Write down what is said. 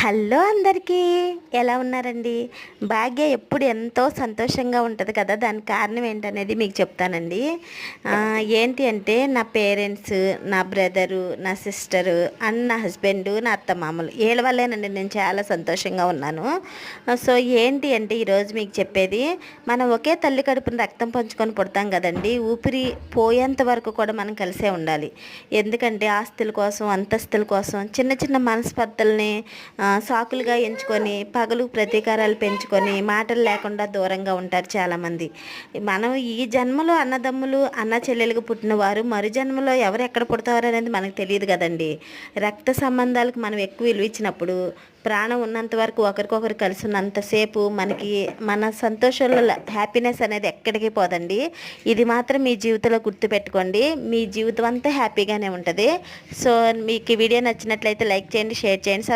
Hello అందరికీ, ఎలా ఉన్నారండి? భాగ్య ఎప్పుడు ఎంతో సంతోషంగా ఉంటుంది కదా. దానికి కారణం ఏంటనేది మీకు చెప్తానండి. ఏంటి అంటే నా పేరెంట్స్, నా బ్రదరు, నా సిస్టరు అండ్ నా హస్బెండు, నా అత్తమామలు వీళ్ళ వల్లేనండి నేను చాలా సంతోషంగా ఉన్నాను. సో ఏంటి అంటే ఈరోజు మీకు చెప్పేది, మనం ఒకే తల్లి కడుపున రక్తం పంచుకొని పుడతాం కదండి. ఊపిరి పోయేంత వరకు కూడా మనం కలిసే ఉండాలి. ఎందుకంటే ఆస్తుల కోసం, అంతస్తుల కోసం చిన్న చిన్న మనస్పర్ధల్ని సాకులుగా ఎంచుకొని పగలు ప్రతీకారాలు పెంచుకొని మాటలు లేకుండా దూరంగా ఉంటారు చాలామంది. మనం ఈ జన్మలో అన్నదమ్ములు అన్న చెల్లెలుగా పుట్టిన వారు మరు జన్మలో ఎవరు ఎక్కడ పుడతారు అనేది మనకు తెలియదు కదండి. రక్త సంబంధాలకు మనం ఎక్కువ విలువ ఇచ్చినప్పుడు, ప్రాణం ఉన్నంత వరకు ఒకరికొకరు కలిసి ఉన్నంతసేపు మనకి మన సంతోషంలో హ్యాపీనెస్ అనేది ఎక్కడికి పోదండి. ఇది మాత్రం మీ జీవితంలో గుర్తుపెట్టుకోండి. మీ జీవితం అంతా హ్యాపీగానే ఉంటుంది. సో మీకు ఈ వీడియో నచ్చినట్లయితే లైక్ చేయండి, షేర్ చేయండి.